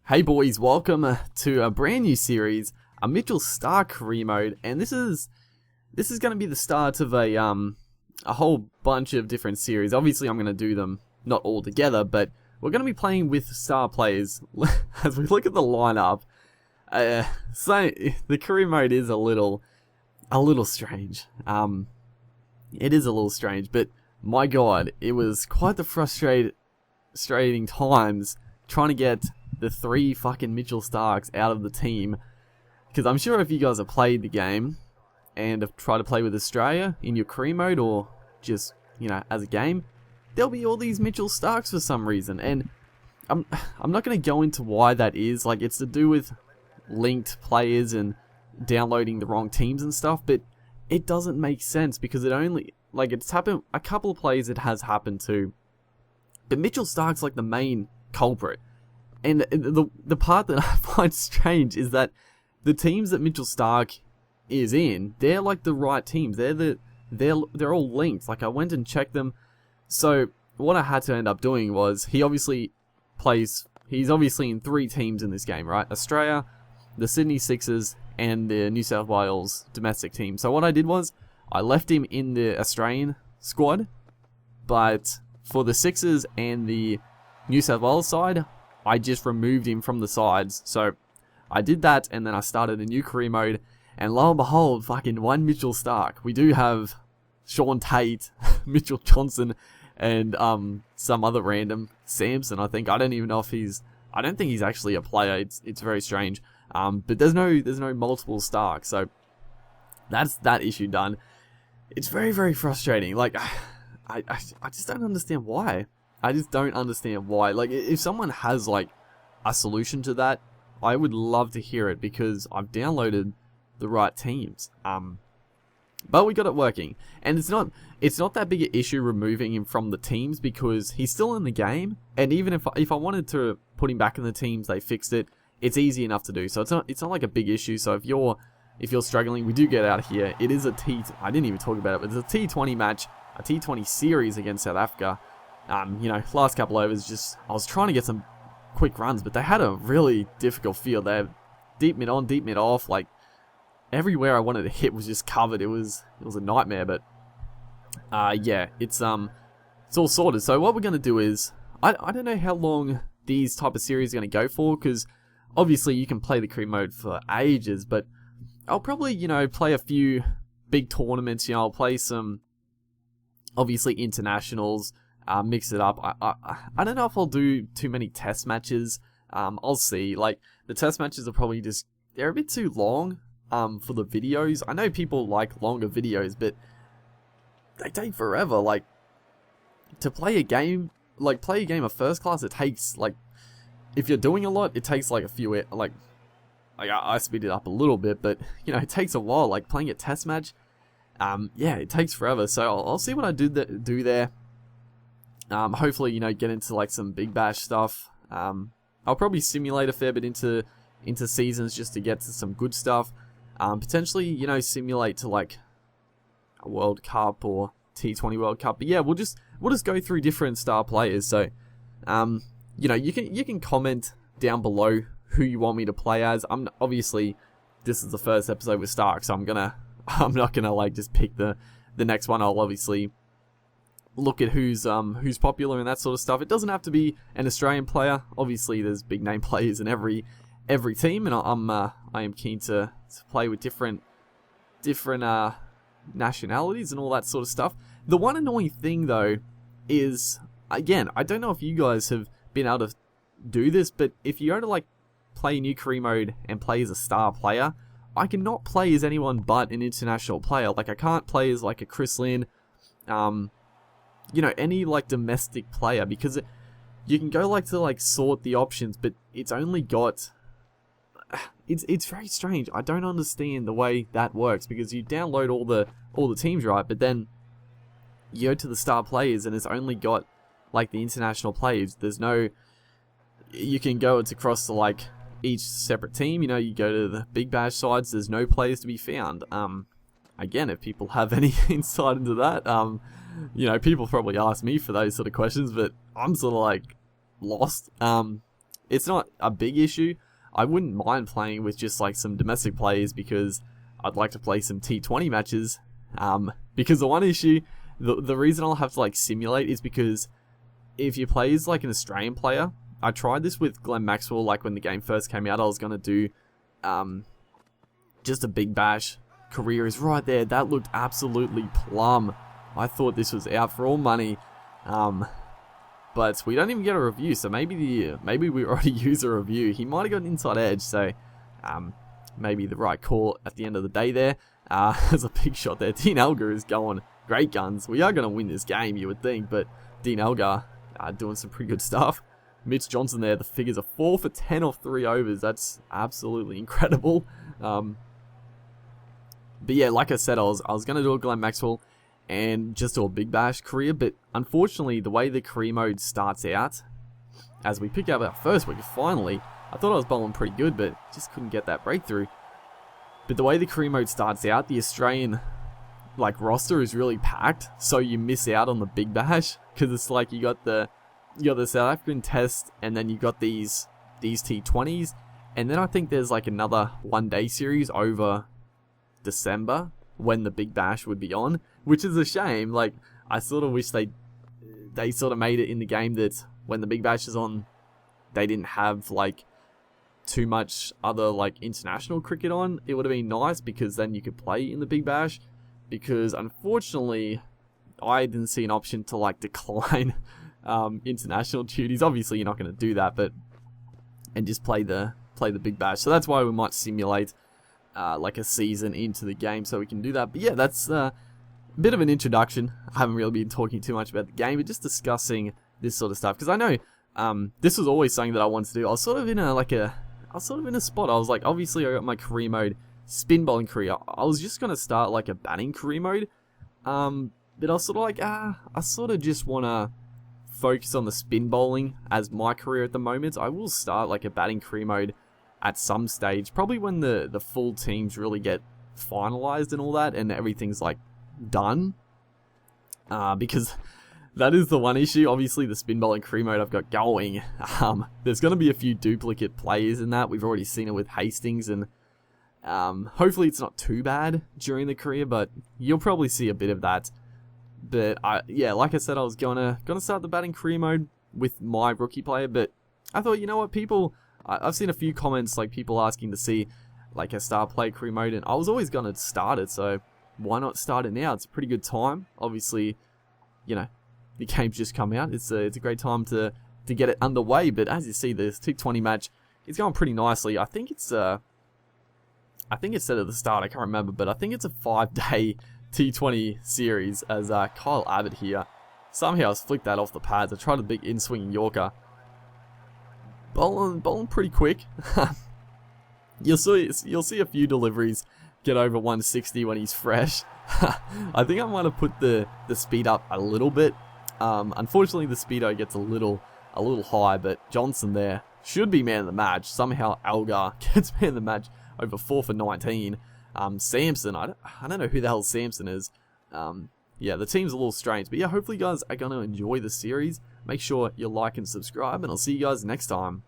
Hey boys, welcome to a brand new series, a Mitchell Starc career mode, and this is going to be the start of a whole bunch of different series. Obviously, I'm going to do them not all together, but we're going to be playing with star players. As we look at the lineup, so the career mode is a little strange. It is a little strange, but my God, it was quite the frustrating times trying to get the three fucking Mitchell Starcs out of the team, because I'm sure if you guys have played the game and have tried to play with Australia in your career mode or just, as a game, there'll be all these Mitchell Starcs for some reason, and I'm not going to go into why that is. Like, it's to do with linked players and downloading the wrong teams and stuff, but it doesn't make sense because it's happened a couple of players it has happened to, but Mitchell Starc's like the main culprit. And the part that I find strange is that the teams that Mitchell Starc is in, they're like the right teams. They're all linked. Like, I went and checked them. So what I had to end up doing was he's obviously in three teams in this game, right? Australia, the Sydney Sixers, and the New South Wales domestic team. So what I did was I left him in the Australian squad, but for the Sixers and the New South Wales side, I just removed him from the sides. So I did that, and then I started a new career mode, and lo and behold, fucking one Mitchell Starc. We do have Sean Tate, Mitchell Johnson, and some other random Samson, I think. I don't even know if I don't think he's actually a player. It's very strange. But there's no multiple Starc, so that's that issue done. It's very, very frustrating. Like, I just don't understand why. I just don't understand why. Like, if someone has, like, a solution to that, I would love to hear it, because I've downloaded the right teams. But we got it working. And it's not that big an issue removing him from the teams, because he's still in the game. And even if I wanted to put him back in the teams, they fixed it. It's easy enough to do. So it's not like a big issue. So if you're struggling, we do get out of here. It is I didn't even talk about it, but it's a T20 match, a T20 series against South Africa. Last couple overs, I was trying to get some quick runs, but they had a really difficult field. They had deep mid on, deep mid off. Like, everywhere I wanted to hit was just covered. It was a nightmare, but it's all sorted. So what we're gonna do is, I don't know how long these type of series are gonna go for, because obviously you can play the career mode for ages, but I'll probably play a few big tournaments. I'll play some obviously internationals. Mix it up. I don't know if I'll do too many test matches. I'll see. Like, the test matches are probably they're a bit too long for the videos. I know people like longer videos, but they take forever. Like, to play a game of first class, it takes, like, if you're doing a lot, it takes like a few, like I speed it up a little bit, but it takes a while. Like, playing a test match, it takes forever. So I'll see what I do there. Hopefully, get into like some big bash stuff. I'll probably simulate a fair bit into seasons just to get to some good stuff. Potentially, simulate to like a World Cup or T20 World Cup. But yeah, we'll just go through different star players. So, you can comment down below who you want me to play as. Obviously, this is the first episode with Starc, so I'm not gonna like just pick the next one. I'll obviously look at who's popular and that sort of stuff. It doesn't have to be an Australian player. Obviously, there's big name players in every team, and I am keen to play with different nationalities and all that sort of stuff. The one annoying thing though is, again, I don't know if you guys have been able to do this, but if you go to like play new career mode and play as a star player, I cannot play as anyone but an international player. Like, I can't play as like a Chris Lynn, any like domestic player, because you can go like to like sort the options, but it's only got, it's very strange. I don't understand the way that works, because you download all the teams, right, but then you go to the star players and it's only got like the international players. There's no, you can go across to like each separate team. You go to the big bash sides, there's no players to be found. Again, if people have any insight into that, people probably ask me for those sort of questions, but I'm sort of like lost. it's not a big issue. I wouldn't mind playing with just like some domestic players because I'd like to play some T20 matches. Because the one issue, the reason I'll have to like simulate is because if you play as like an Australian player, I tried this with Glenn Maxwell, like when the game first came out, I was going to do just a Big Bash. Career is right there. That looked absolutely plum. I thought this was out for all money. But we don't even get a review, so maybe we already use a review. He might have got an inside edge, so maybe the right call at the end of the day there. There's a big shot there. Dean Elgar is going great guns. We are going to win this game, you would think, but Dean Elgar doing some pretty good stuff. Mitch Johnson there, the figures are 4 for 10 off 3 overs. That's absolutely incredible. But yeah, like I said, I was going to do a Glenn Maxwell and just do a Big Bash career, but unfortunately, the way the career mode starts out, as we pick up our first week, finally, I thought I was bowling pretty good, but just couldn't get that breakthrough. But the way the career mode starts out, the Australian like roster is really packed, so you miss out on the Big Bash, because it's like you got the South African test, and then you got these T20s, and then I think there's like another one-day series over December when the Big Bash would be on, which is a shame. Like, I sort of wish they sort of made it in the game that when the Big Bash is on, they didn't have like too much other like international cricket on. It would have been nice because then you could play in the Big Bash, because unfortunately I didn't see an option to like decline international duties. Obviously you're not going to do that, but and just play the Big Bash. So that's why we might simulate like a season into the game so we can do that. But yeah, that's a bit of an introduction. I haven't really been talking too much about the game, but just discussing this sort of stuff, because I know this was always something that I wanted to do. I was sort of in a spot. I was like, obviously I got my career mode, spin bowling career. I was just gonna start like a batting career mode, but I was sort of like, I sort of just wanna focus on the spin bowling as my career at the moment. I will start like a batting career mode at some stage, probably when the full teams really get finalized and all that, and everything's like done. Because that is the one issue. Obviously, the spin bowling career mode I've got going. There's going to be a few duplicate players in that. We've already seen it with Hastings, and hopefully it's not too bad during the career, but you'll probably see a bit of that. But yeah, like I said, I was gonna start the batting career mode with my rookie player, but I thought, you know what, I've seen a few comments, like people asking to see like a star player career mode, and I was always going to start it, so why not start it now? It's a pretty good time. Obviously, you know, the game's just come out. It's a great time to get it underway, but as you see, this T20 match is going pretty nicely. I think it's said at the start, I can't remember, but I think it's a 5-day T20 series, as Kyle Abbott here somehow has flicked that off the pads. I tried a big in-swinging Yorker. Bowling pretty quick. You'll see a few deliveries get over 160 when he's fresh. I think I might have put the speed up a little bit. Unfortunately, the speedo gets a little high, but Johnson there should be man of the match. Somehow Elgar gets man of the match over 4 for 19. Samson, I don't know who the hell Samson is. Yeah, the team's a little strange, but yeah, hopefully you guys are going to enjoy the series. Make sure you like and subscribe, and I'll see you guys next time.